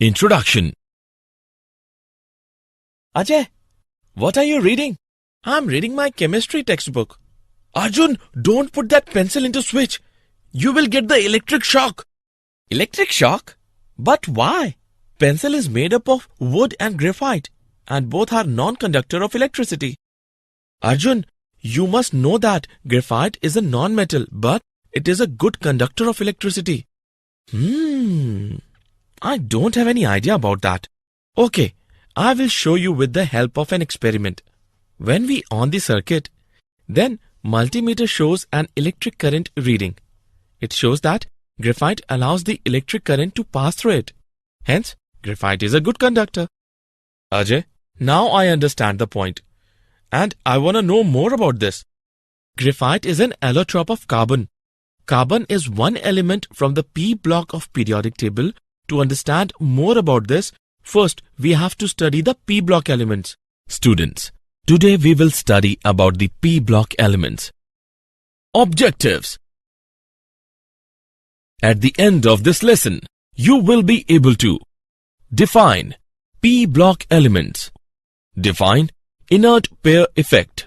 Introduction. Ajay, what are you reading? I'm reading my chemistry textbook. Arjun, don't put that pencil into switch. You will get the electric shock. Electric shock? But why? Pencil is made up of wood and graphite, and both are non-conductor of electricity. Arjun, you must know that graphite is a non-metal, but it is a good conductor of electricity. I don't have any idea about that. Okay, I will show you with the help of an experiment. When we on the circuit, then multimeter shows an electric current reading. It shows that graphite allows the electric current to pass through it. Hence, graphite is a good conductor. Ajay, now I understand the point. And I want to know more about this. Graphite is an allotrope of carbon. Carbon is one element from the p block of periodic table. To understand more about this, first we have to study the p block elements. Students, today we will study about the p block elements. Objectives. At the end of this lesson, you will be able to define p block elements, define inert pair effect,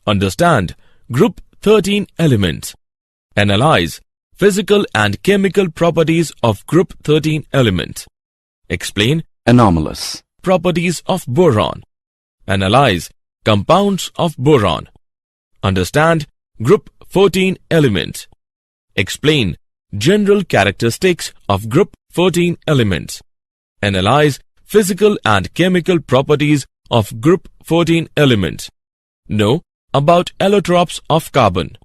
understand group 13 elements, analyze physical and chemical properties of group 13 elements, explain anomalous properties of boron, analyze compounds of boron, understand group 14 elements, explain general characteristics of group 14 elements, analyze physical and chemical properties of group 14 elements, know about allotropes of carbon,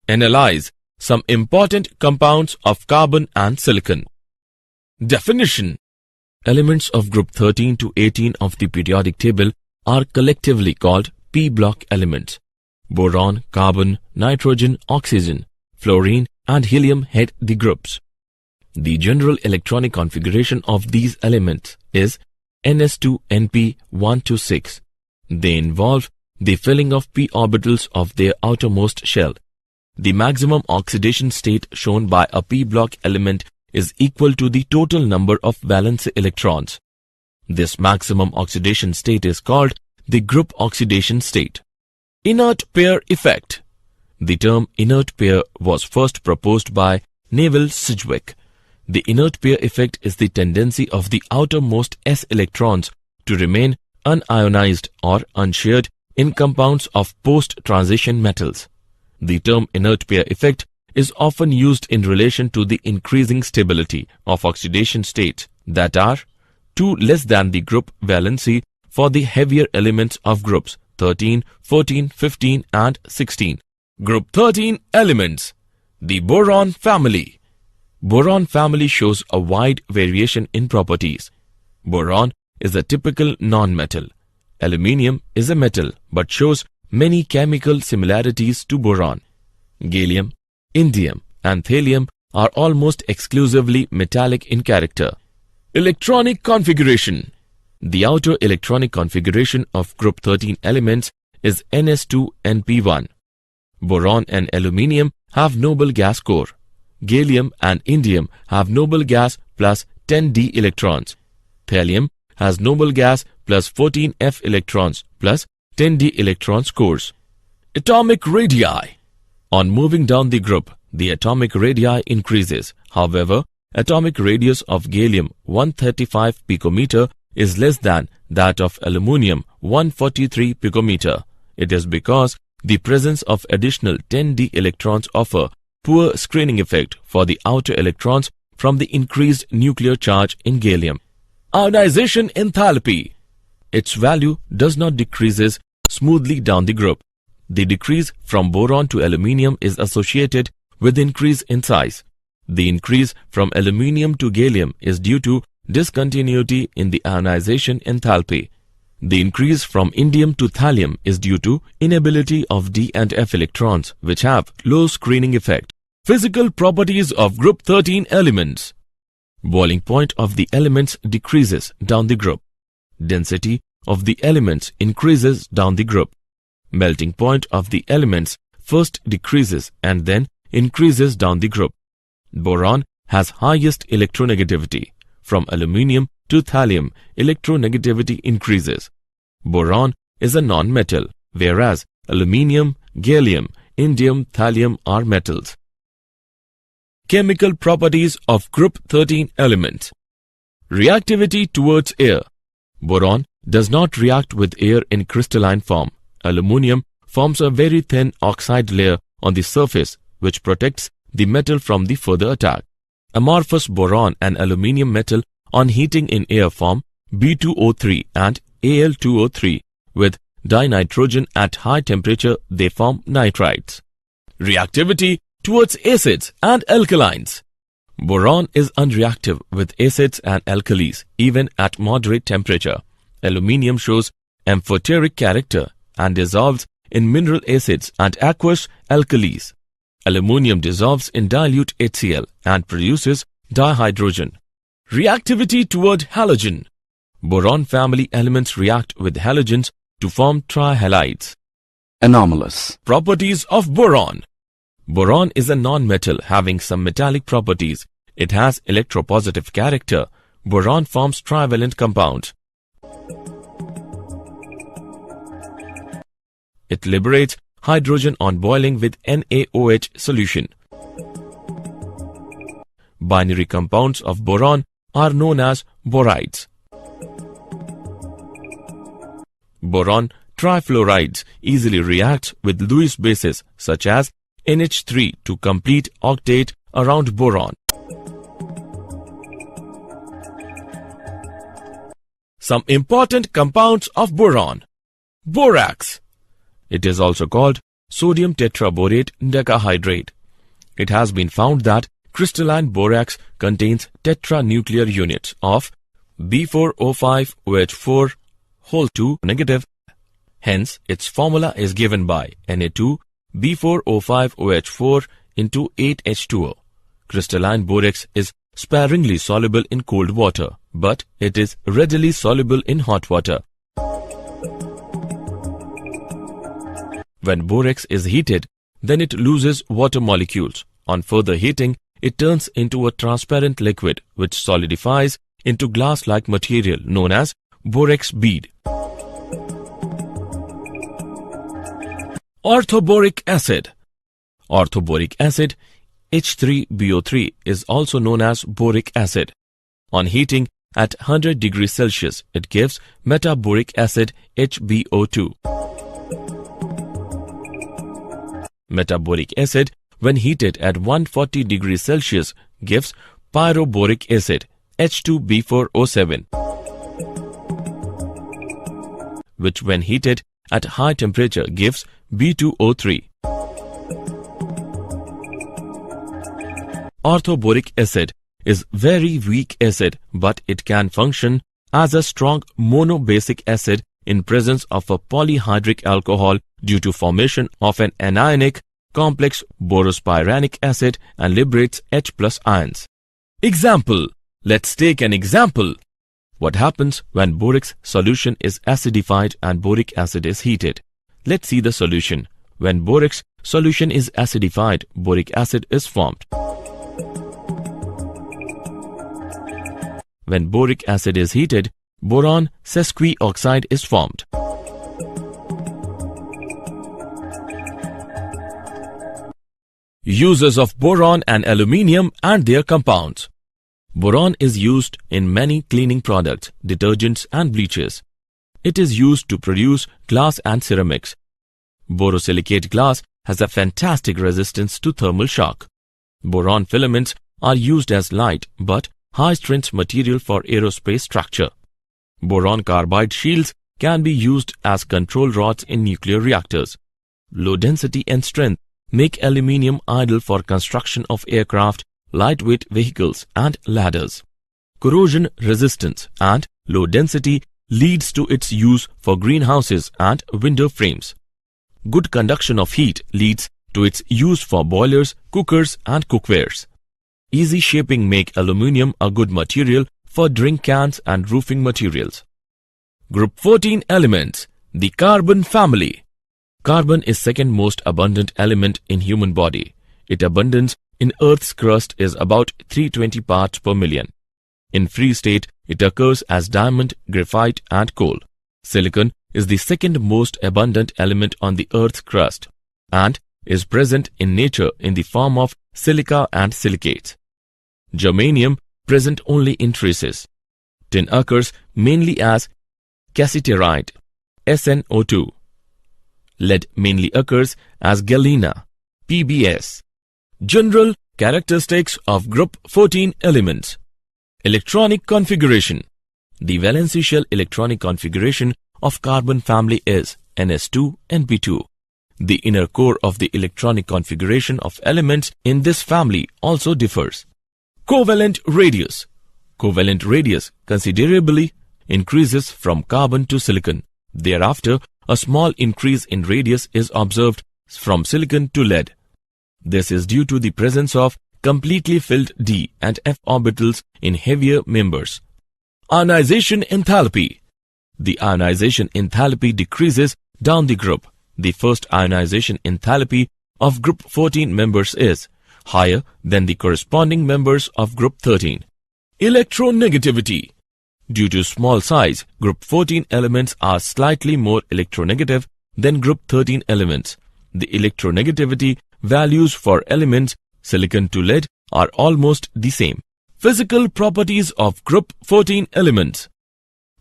analyze some important compounds of carbon and silicon. Definition. Elements of group 13 to 18 of the periodic table are collectively called p block elements. Boron, carbon, nitrogen, oxygen, fluorine and helium head the groups. The general electronic configuration of these elements is ns2np126. They involve the filling of p orbitals of their outermost shell. The maximum oxidation state shown by a p block element is equal to the total number of valence electrons. This maximum oxidation state is called the group oxidation state. Inert pair effect. The term inert pair was first proposed by Neville Sidgwick. The inert pair effect is the tendency of the outermost s electrons to remain unionized or unshared in compounds of post-transition metals. The term inert pair effect is often used in relation to the increasing stability of oxidation states that are 2 less than the group valency for the heavier elements of groups 13, 14, 15 and 16. Group 13 elements. The boron family. Boron family shows a wide variation in properties. Boron is a typical non-metal. Aluminium is a metal but shows many chemical similarities to boron. Gallium, indium and thallium are almost exclusively metallic in character. Electronic configuration. The outer electronic configuration of group 13 elements is ns2np1. Boron and aluminium have noble gas core. Gallium and indium have noble gas plus 10d electrons. Thallium has noble gas plus 14f electrons plus 10d electrons cores. Atomic radii. On moving down the group, the atomic radii increases. However, atomic radius of gallium 135 picometer is less than that of aluminium 143 picometer. It is because the presence of additional 10d electrons offer poor screening effect for the outer electrons from the increased nuclear charge in gallium. Ionization enthalpy. Its value does not decreases smoothly down the group. The decrease from boron to aluminium is associated with increase in size. The increase from aluminium to gallium is due to discontinuity in the ionization enthalpy. The increase from indium to thallium is due to inability of d and f electrons, which have low screening effect. Physical properties of group 13 elements. Boiling point of the elements decreases down the group. Density of the elements increases down the group. Melting point of the elements first decreases and then increases down the group. Boron has highest electronegativity. From aluminium, to thallium, electronegativity increases. Boron is a non-metal, whereas aluminium, gallium, indium, thallium are metals. Chemical properties of group 13 elements. Reactivity towards air. Boron does not react with air in crystalline form. Aluminium forms a very thin oxide layer on the surface which protects the metal from the further attack. Amorphous boron and aluminium metal on heating in air form B2O3 and Al2O3. With dinitrogen at high temperature, they form nitrides. Reactivity towards acids and alkalines. Boron is unreactive with acids and alkalis even at moderate temperature. Aluminium shows amphoteric character and dissolves in mineral acids and aqueous alkalis. Aluminium dissolves in dilute HCl and produces dihydrogen. Reactivity toward halogen. Boron family elements react with halogens to form trihalides. Anomalous. Properties of boron. Boron is a non-metal having some metallic properties. It has electropositive character. Boron forms trivalent compounds. It liberates hydrogen on boiling with NaOH solution. Binary compounds of boron are known as borides. Boron trifluorides easily react with Lewis bases such as NH3 to complete octet around boron. Some important compounds of boron. Borax. It is also called sodium tetraborate decahydrate. It has been found that crystalline borax contains tetranuclear units of B4O5OH4 whole 2 negative. Hence, its formula is given by Na2 B4O5OH4 into 8H2O. Crystalline borax is sparingly soluble in cold water, but it is readily soluble in hot water. When borax is heated, then it loses water molecules. On further heating, it turns into a transparent liquid which solidifies into glass-like material known as borax bead. Orthoboric acid. Orthoboric acid, H3BO3, is also known as boric acid. On heating at 100 degrees Celsius, it gives metaboric acid HbO2. Metaboric acid, when heated at 140 degrees Celsius, gives pyroboric acid H2B4O7, which when heated at high temperature gives B2O3. Orthoboric acid is very weak acid, but it can function as a strong monobasic acid in presence of a polyhydric alcohol due to formation of an anionic complex borospiranic acid and liberates H+ ions. Example. Let's take an example. What happens when borax solution is acidified and boric acid is heated? Let's see the solution. When borax solution is acidified, boric acid is formed. When boric acid is heated, boron sesquioxide is formed. Uses of boron and aluminium and their compounds. Boron is used in many cleaning products, detergents and bleaches. It is used to produce glass and ceramics. Borosilicate glass has a fantastic resistance to thermal shock. Boron filaments are used as light but high-strength material for aerospace structure. Boron carbide shields can be used as control rods in nuclear reactors. Low density and strength make aluminium ideal for construction of aircraft, lightweight vehicles and ladders. Corrosion resistance and low density leads to its use for greenhouses and window frames. Good conduction of heat leads to its use for boilers, cookers and cookwares. Easy shaping make aluminium a good material for drink cans and roofing materials. Group 14 elements. The carbon family. Carbon is second most abundant element in human body. Its abundance in Earth's crust is about 320 parts per million. In free state, it occurs as diamond, graphite and coal. Silicon is the second most abundant element on the Earth's crust and is present in nature in the form of silica and silicates. Germanium present only in traces. Tin occurs mainly as cassiterite, SnO2. Lead mainly occurs as galena, PbS. General characteristics of group 14 elements. Electronic configuration. The valency shell electronic configuration of carbon family is Ns2Np2. The inner core of the electronic configuration of elements in this family also differs. Covalent radius. Covalent radius considerably increases from carbon to silicon. Thereafter, a small increase in radius is observed from silicon to lead. This is due to the presence of completely filled d and f orbitals in heavier members. Ionization enthalpy. The ionization enthalpy decreases down the group. The first ionization enthalpy of group 14 members is higher than the corresponding members of group 13. Electronegativity. Due to small size, group 14 elements are slightly more electronegative than group 13 elements. The electronegativity values for elements silicon to lead are almost the same. Physical properties of group 14 elements.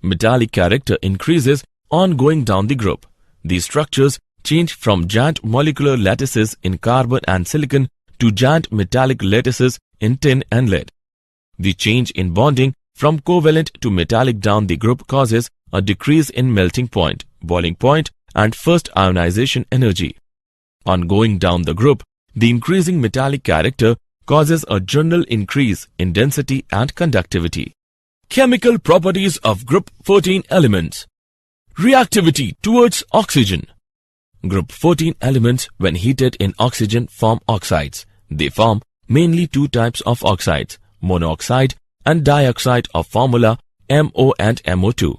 Metallic character increases on going down the group. These structures change from giant molecular lattices in carbon and silicon to giant metallic lattices in tin and lead. The change in bonding from covalent to metallic down the group causes a decrease in melting point, boiling point, and first ionization energy. On going down the group, the increasing metallic character causes a general increase in density and conductivity. Chemical properties of group 14 elements. Reactivity towards oxygen. Group 14 elements, when heated in oxygen, form oxides. They form mainly two types of oxides, monoxide and dioxide of formula MO and MO2.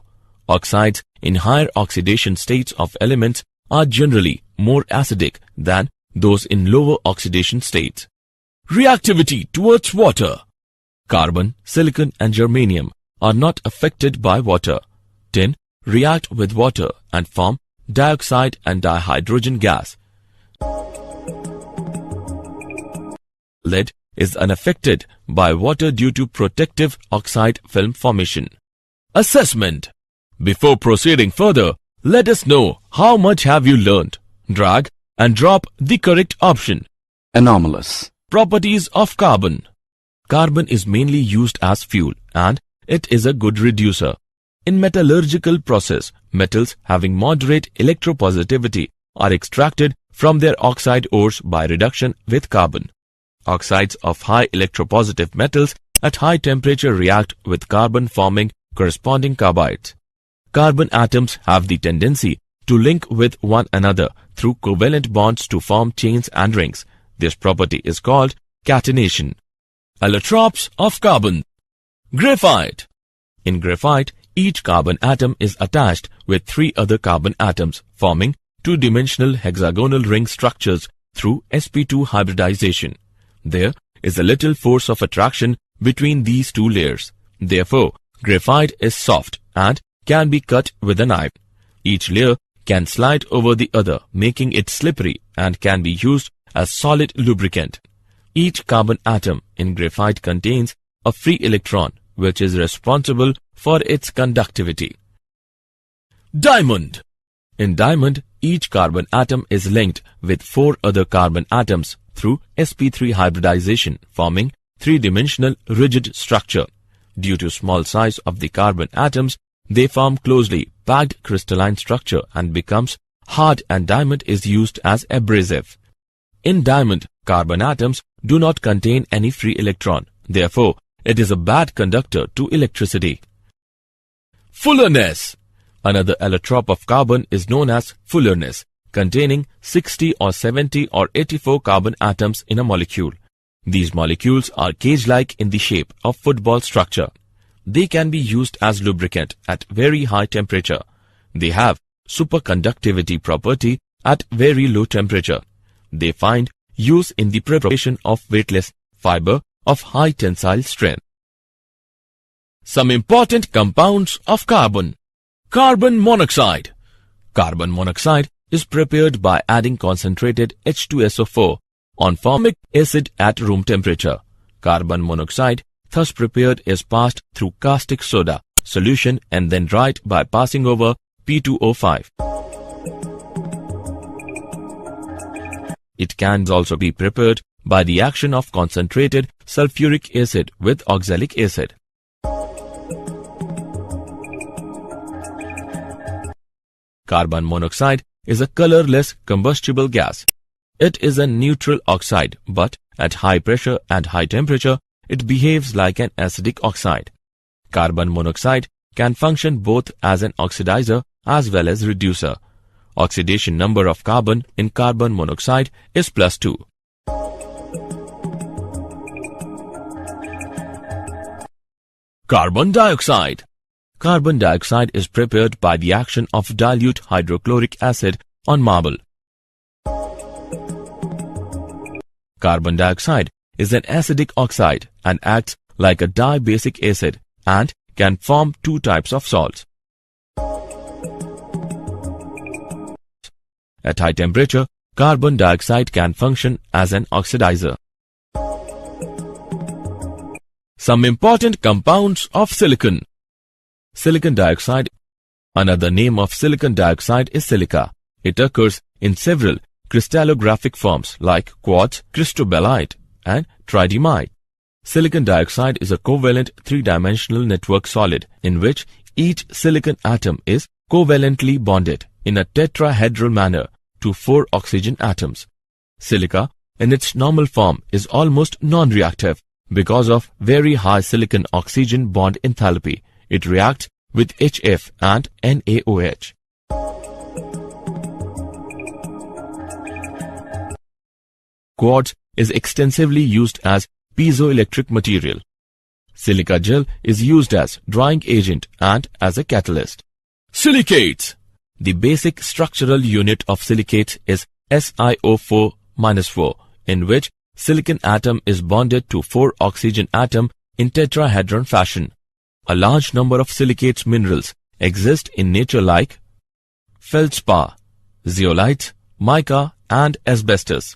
Oxides in higher oxidation states of elements are generally more acidic than those in lower oxidation states. Reactivity towards water. Carbon, silicon and germanium are not affected by water. Tin react with water and form dioxide and dihydrogen gas. Lead is unaffected by water due to protective oxide film formation. Assessment. Before proceeding further, let us know how much have you learned. Drag and drop the correct option. Anomalous. Properties of carbon. Carbon is mainly used as fuel and it is a good reducer. In metallurgical process, metals having moderate electropositivity are extracted from their oxide ores by reduction with carbon. Oxides of high electropositive metals at high temperature react with carbon forming corresponding carbides. Carbon atoms have the tendency to link with one another through covalent bonds to form chains and rings. This property is called catenation. Allotropes of carbon. Graphite. In graphite, each carbon atom is attached with three other carbon atoms, forming two-dimensional hexagonal ring structures through sp2 hybridization. There is a little force of attraction between these two layers. Therefore, graphite is soft and can be cut with a knife. Each layer can slide over the other, making it slippery and can be used as solid lubricant. Each carbon atom in graphite contains a free electron, which is responsible for its conductivity. Diamond. In diamond, each carbon atom is linked with four other carbon atoms through sp3 hybridization, forming three-dimensional rigid structure. Due to small size of the carbon atoms, they form closely packed crystalline structure and becomes hard, and diamond is used as abrasive. In diamond, carbon atoms do not contain any free electron. Therefore, it is a bad conductor to electricity. Fullerness. Another allotrope of carbon is known as fullerness, containing 60 or 70 or 84 carbon atoms in a molecule. These molecules are cage-like in the shape of football structure. They can be used as lubricant at very high temperature. They have superconductivity property at very low temperature. They find use in the preparation of weightless fiber of high tensile strength. Some important compounds of carbon. Carbon monoxide. Carbon monoxide is prepared by adding concentrated H2SO4 on formic acid at room temperature. Carbon monoxide thus prepared is passed through caustic soda solution and then dried by passing over P2O5. It can also be prepared by the action of concentrated sulfuric acid with oxalic acid. Carbon monoxide is a colorless combustible gas. It is a neutral oxide, but at high pressure and high temperature, it behaves like an acidic oxide. Carbon monoxide can function both as an oxidizer as well as reducer. Oxidation number of carbon in carbon monoxide is +2. Carbon dioxide. Carbon dioxide is prepared by the action of dilute hydrochloric acid on marble. Carbon dioxide is an acidic oxide and acts like a dibasic acid and can form two types of salts. At high temperature, carbon dioxide can function as an oxidizer. Some important compounds of silicon. Silicon dioxide. Another name of silicon dioxide is silica. It occurs in several crystallographic forms like quartz, cristobalite, and tridymite. Silicon dioxide is a covalent three-dimensional network solid in which each silicon atom is covalently bonded in a tetrahedral manner to 4 oxygen atoms. Silica, in its normal form, is almost non-reactive because of very high silicon-oxygen bond enthalpy. It reacts with HF and NaOH. Quartz is extensively used as piezoelectric material. Silica gel is used as drying agent and as a catalyst. Silicates. The basic structural unit of silicates is SiO4-4, in which silicon atom is bonded to 4 oxygen atom in tetrahedron fashion. A large number of silicates minerals exist in nature like feldspar, zeolites, mica, and asbestos.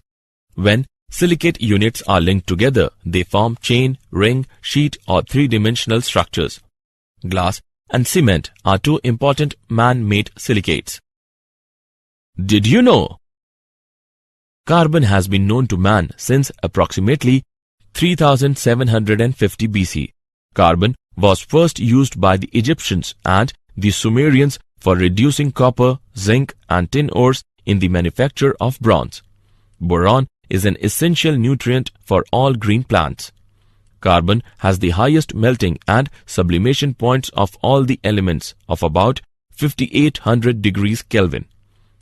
When silicate units are linked together, they form chain, ring, sheet, or three-dimensional structures. Glass and cement are 2 important man-made silicates. Did you know? Carbon has been known to man since approximately 3750 BC. Carbon was first used by the Egyptians and the Sumerians for reducing copper, zinc, and tin ores in the manufacture of bronze. Boron is an essential nutrient for all green plants. Carbon has the highest melting and sublimation points of all the elements of about 5800 degrees Kelvin.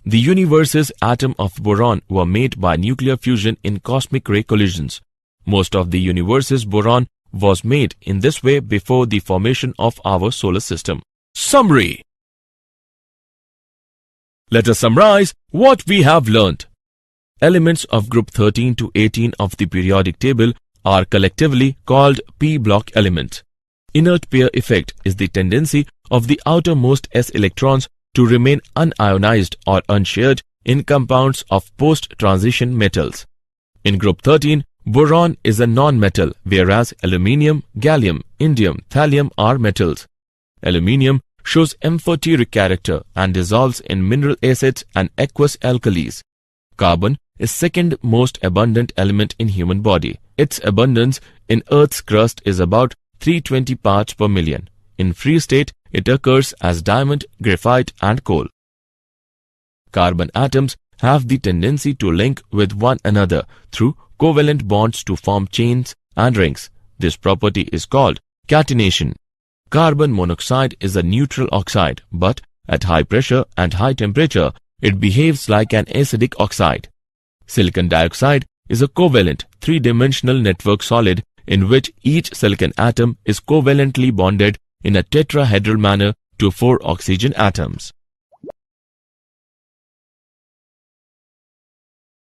The universe's atoms of boron were made by nuclear fusion in cosmic ray collisions. Most of the universe's boron was made in this way before the formation of our solar system. Summary. Let us summarize what we have learnt. Elements of group 13 to 18 of the periodic table are collectively called p-block elements. Inert pair effect is the tendency of the outermost s electrons to remain unionized or unshared in compounds of post-transition metals. In group 13, boron is a non-metal, whereas aluminium, gallium, indium, thallium are metals. Aluminium shows amphoteric character and dissolves in mineral acids and aqueous alkalis. Carbon is second most abundant element in human body. Its abundance in Earth's crust is about 320 parts per million. In free state, it occurs as diamond, graphite, and coal. Carbon atoms have the tendency to link with one another through covalent bonds to form chains and rings. This property is called catenation. Carbon monoxide is a neutral oxide, but at high pressure and high temperature, it behaves like an acidic oxide. Silicon dioxide is a covalent three-dimensional network solid in which each silicon atom is covalently bonded in a tetrahedral manner to 4 oxygen atoms.